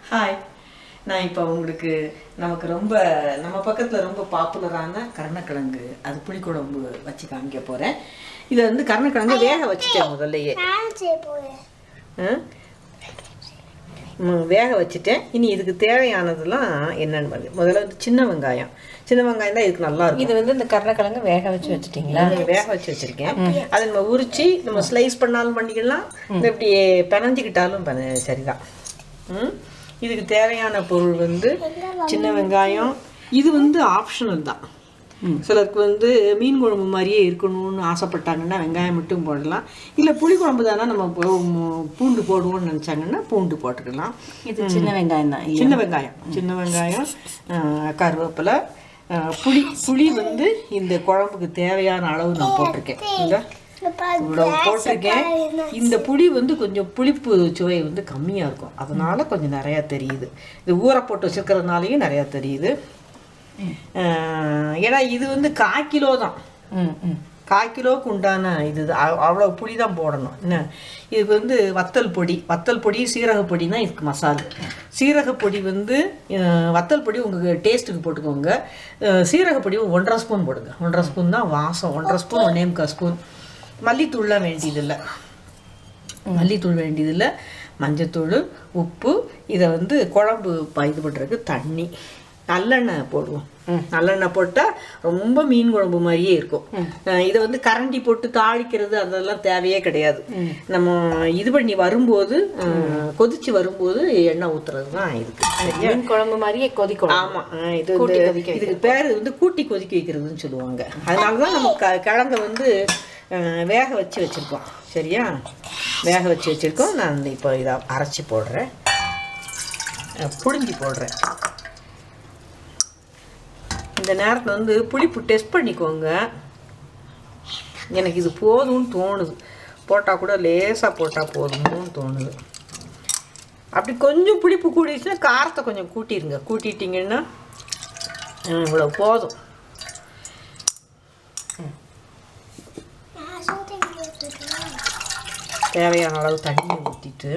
Hi, நான் இப்போ உங்களுக்கு நம்ம பக்கத்தில் ரொம்ப பாப்புலரான கருணக்கிழங்கு அது புளிக்குழம்பு வச்சு காமிக்க போகிறேன். இதை வந்து கருணக்கிழங்கு வேக வச்சுட்டேன் முதல்லையே. வேக வச்சுட்டேன். இனி இதுக்கு தேவையானதெல்லாம் என்னன்னு பாருங்க. முதல்ல வந்து சின்ன வெங்காயம் தான் இதுக்கு நல்லா இருக்கும். இது வந்து இந்த கருணக்கிழங்கு வேக வச்சுட்டீங்களா? வேக வச்சு வச்சுருக்கேன். அதை நம்ம உரித்து நம்ம ஸ்லைஸ் பண்ணாலும் பண்ணிக்கலாம், இப்படி பிணைஞ்சிக்கிட்டாலும் சரிதான். இதுக்கு தேவையான பொருள் வந்து சின்ன வெங்காயம். இது வந்து ஆப்ஷனல் தான். சிலருக்கு வந்து மீன் குழம்பு மாதிரியே இருக்கணும்னு ஆசைப்பட்டாங்கன்னா வெங்காயம் மட்டும் போடலாம். இல்லை புளி குழம்பு தானே நம்ம பூண்டு போடுவோம்னு நினச்சாங்கன்னா பூண்டு போட்டுக்கலாம். இது சின்ன வெங்காயம் தான். சின்ன வெங்காயம், கருவேப்பிலை, புளி வந்து இந்த குழம்புக்கு தேவையான அளவு நான் போட்டிருக்கேன். இவ்வளோ போட்டிருக்கேன். இந்த புளி வந்து கொஞ்சம் புளிப்பு சுவை வந்து கம்மியாக இருக்கும், அதனால கொஞ்சம் நிறையா தெரியுது. இது ஊற போட்டு வச்சுருக்கிறதுனாலையும் நிறையா தெரியுது. ஏன்னா இது வந்து 1/4 கிலோ தான். 1/4 கிலோவுக்கு உண்டான இது அவ்வளோ புளி தான் போடணும். என்ன இதுக்கு வந்து வத்தல் பொடி சீரகப்பொடி தான் இதுக்கு மசாலா. சீரகப்பொடி வந்து வத்தல் பொடி உங்கள் டேஸ்ட்டுக்கு போட்டுக்கோங்க. சீரகப்பொடி 1.5 ஸ்பூன் போடுங்க. 1.5 ஸ்பூன் தான் வாசம். 1.5 ஸ்பூன் 1.25 ஸ்பூன். மல்லித்தூள்லாம் வேண்டியதில்லை. மஞ்சத்தூள், உப்பு. இதை வந்து குழம்பு இது பண்ணுறதுக்கு தண்ணி, நல்லெண்ணெய் போடுவோம். நல்லெண்ணெய் போட்டால் ரொம்ப மீன் குழம்பு மாதிரியே இருக்கும். இதை வந்து கரண்டி போட்டு தாளிக்கிறது அதெல்லாம் தேவையே கிடையாது. நம்ம இது பண்ணி வரும்போது கொதிச்சு வரும்போது எண்ணெய் ஊற்றுறது தான் இதுக்கு. மீன் குழம்பு மாதிரியே கொதிக்கும். ஆமாம், இதுக்கு பேர் வந்து கூட்டி கொதிக்க வைக்கிறதுன்னு சொல்லுவாங்க. அதனால தான் நம்ம கிழங்க வந்து வேக வச்சு வச்சுருக்கோம். சரியா, வேக வச்சு வச்சுருக்கோம். நான் இப்போ இதை அரைச்சி போடுறேன், புழிஞ்சி போடுறேன். இந்த நேரத்தில் வந்து புளிப்பு டெஸ்ட் பண்ணிக்கோங்க. எனக்கு இது போதும்னு தோணுது. போட்டால் கூட லேசாக போட்டால் போதும்னு தோணுது. அப்படி கொஞ்சம் புளிப்பு கூடிடுச்சுன்னா காரத்தை கொஞ்சம் கூட்டிட்டிங்கன்னா இவ்வளோ போதும். தேவையான அளவு தண்ணி ஊற்றிட்டு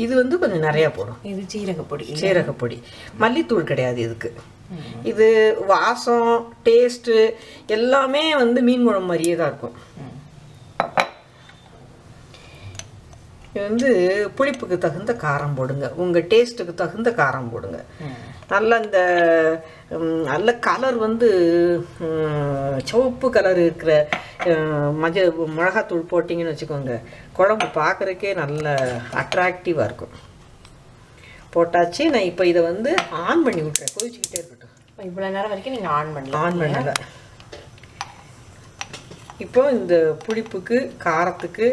இது வந்து கொஞ்சம் நிறையா போடும். இது சீரகப்பொடி, மல்லித்தூள் கிடையாது இதுக்கு. இது வாசம், டேஸ்ட்டு எல்லாமே வந்து மீன் குழம்பு மாதிரியே தான் இருக்கும். இது வந்து புளிப்புக்கு தகுந்த காரம் போடுங்க, உங்கள் டேஸ்ட்டுக்கு தகுந்த காரம் போடுங்க. நல்ல கலர் வந்து சிவப்பு கலர் இருக்கிற மிளகாத்தூள் போட்டிங்கன்னு வச்சுக்கோங்க, குழம்பு பார்க்குறக்கே நல்ல அட்ராக்டிவாக இருக்கும். போட்டாச்சு. நான் இப்போ இதை வந்து ஆன் பண்ணி விட்றேன், கொதிச்சுக்கிட்டே இருக்கட்டும். இவ்வளோ நேரம் வரைக்கும் நீங்கள் ஆன் பண்ணல. இப்போ இந்த புளிப்புக்கு காரத்துக்கு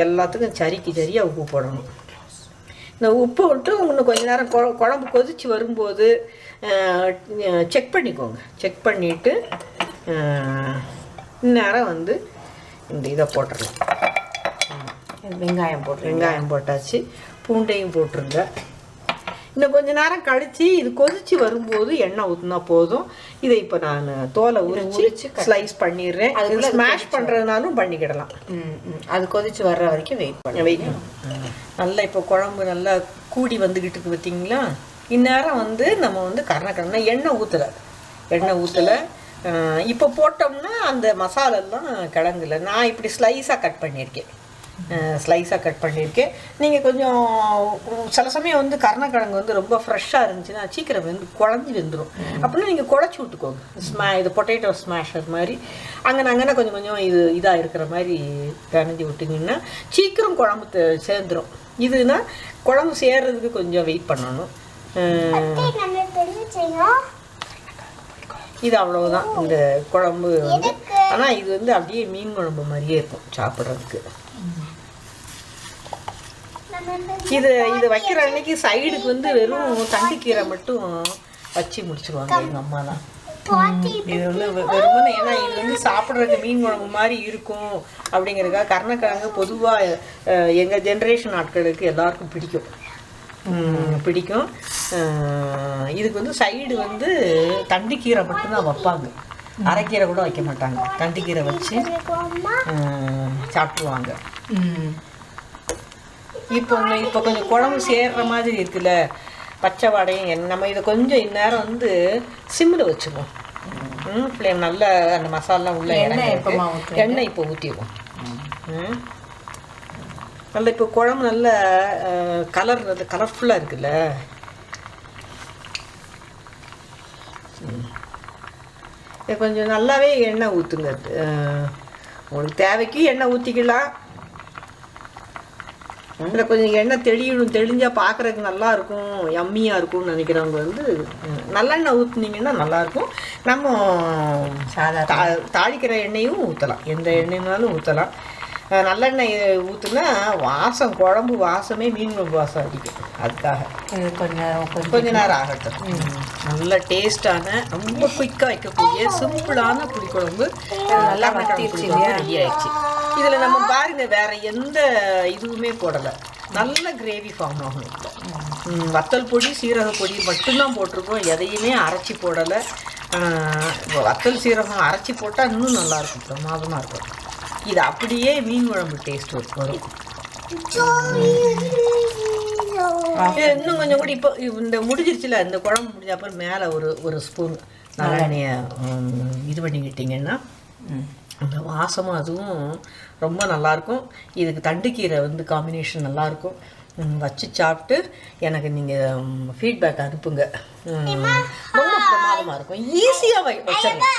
எல்லாத்துக்கும் சரியாக உப்பு போடணும். இந்த உப்பு விட்டு இன்னும் கொஞ்சம் நேரம் குழம்பு கொதித்து வரும்போது செக் பண்ணிக்கோங்க. செக் பண்ணிவிட்டு இந்நேரம் வந்து இந்த இதை போட்டுடலாம். வெங்காயம் போட்டாச்சு. பூண்டையும் போட்டுருங்க. இன்னும் கொஞ்சம் நேரம் கழித்து இது கொதித்து வரும்போது எண்ணெய் ஊற்றினா போதும். இதை இப்போ நான் தோலை உரிச்சு ஸ்லைஸ் பண்ணிடுறேன். அது ஸ்மாஷ் பண்ணுறதுனாலும் பண்ணிக்கிடலாம். அது கொதித்து வர்ற வரைக்கும் வெயிட் பண்ணணும். நல்லா இப்போ குழம்பு நல்லா கூடி வந்துக்கிட்டு இருக்கு பார்த்தீங்களா. இந்நேரம் வந்து நம்ம வந்து கருணக்கிழங்கு எண்ணெய் ஊற்றலை. இப்போ போட்டோம்னா அந்த மசாலெல்லாம் கிழங்குல நான் இப்படி ஸ்லைஸாக கட் பண்ணியிருக்கேன். நீங்கள் கொஞ்சம் சில சமயம் வந்து கருணக்கிழங்கு வந்து ரொம்ப ஃப்ரெஷ்ஷாக இருந்துச்சுன்னா சீக்கிரம் வந்து குழஞ்சி வெந்துடும். அப்படின்னா நீங்கள் குழச்சி விட்டுக்கோங்க. இது பொட்டேட்டோ ஸ்மாஷர் மாதிரி அங்கே கொஞ்சம் இதாக இருக்கிற மாதிரி பிணைஞ்சி விட்டிங்கன்னா சீக்கிரம் குழம்பு சேர்ந்துடும். இதுனா குழம்பு சேர்றதுக்கு கொஞ்சம் வெயிட் பண்ணணும். இது அவ்வளவுதான் இந்த குழம்பு வந்து. ஆனால் இது வந்து அப்படியே மீன் குழம்பு மாதிரியே இருக்கும் சாப்பிட்றதுக்கு. இது வைக்கிற அன்னைக்கு சைடுக்கு வந்து வெறும் தண்டுக்கீரை மட்டும் வச்சு முடிச்சிருவாங்க எங்கள் அம்மாலாம். இது வந்து வெறும் ஏன்னா இது வந்து சாப்பிட்றதுக்கு மீன் குழம்பு மாதிரி இருக்கும் அப்படிங்கிறதுக்காக. கருணக்கிழங்கு பொதுவாக எங்கள் ஜென்ரேஷன் ஆட்களுக்கு எல்லாருக்கும் பிடிக்கும். பிடிக்கும். இதுக்கு வந்து சைடு வந்து தண்டுக்கீரை மட்டும்தான் வைப்பாங்க, அரைக்கீரை கூட வைக்க மாட்டாங்க. தண்டுக்கீரை வச்சு சாப்பிடுவாங்க. இப்போ கொஞ்சம் குழம்பு சேர்ற மாதிரி இருக்குல்ல, பச்சை வாடையும். நம்ம இதை கொஞ்சம் இந்நேரம் வந்து சிம்மில் வச்சுக்குவோம். ஃப்ளேம் நல்லா அந்த மசாலாம் உள்ள எண்ணெய் இப்போ ஊற்றிடுவோம். நல்லா இப்போ குழம்பு நல்ல கலர்ஃபுல்லாக இருக்குல்ல. கொஞ்சம் நல்லாவே எண்ணெய் ஊற்றுங்க. உங்களுக்கு தேவைக்கு எண்ணெய் ஊற்றிக்கலாம். இல்லை கொஞ்சம் எண்ணெய் தெளிஞ்சால் பார்க்குறதுக்கு நல்லா இருக்கும், யம்மியாக இருக்கும்னு நினைக்கிறவங்க வந்து நல்லெண்ணெய் ஊற்றுனீங்கன்னா நல்லாயிருக்கும். நம்ம தாளிக்கிற எண்ணெயும் ஊற்றலாம், எந்த எண்ணெய்னாலும் ஊற்றலாம். நல்லெண்ணெய் ஊற்றுனா வாசம், குழம்பு வாசமே மீன் குழம்பு வாசம் அடிக்கும். அதுக்காக கொஞ்ச நேரம் ஆகட்டும். நல்ல டேஸ்டான, ரொம்ப குயிக்காக வைக்கக்கூடிய சிம்பிளான புளிக்குழம்பு நல்லா ரெடி ஆயிடுச்சு. இதில் நம்ம பாருங்க, வேற எந்த இதுவுமே போடலை, நல்ல கிரேவி ஃபார்ம் ஆகும். வத்தல் பொடி சீரக பொடி மட்டும்தான் போட்டிருக்கோம், எதையுமே அரைச்சி போடலை. வத்தல் சீரகம் அரைச்சி போட்டால் இன்னும் நல்லாயிருக்கும், பிரமாதமாக இருக்கும். இது அப்படியே மீன் குழம்பு டேஸ்ட் வரும். இன்னும் கொஞ்சம் கூட இப்போ இந்த முடிஞ்சிருச்சுல, இந்த குழம்பு முடிஞ்ச அப்புறம் மேலே ஒரு ஸ்பூன் நல்லெண்ணெயை இது பண்ணிக்கிட்டிங்கன்னா அந்த வாசமும் அதுவும் ரொம்ப நல்லாயிருக்கும். இதுக்கு தண்டுக்கீரை வந்து காம்பினேஷன் நல்லாயிருக்கும். வச்சு சாப்பிட்டு எனக்கு நீங்கள் ஃபீட்பேக் அனுப்புங்க. ரொம்ப பிரமாதமாக இருக்கும். ஈஸியாக வச்சிடலாம்.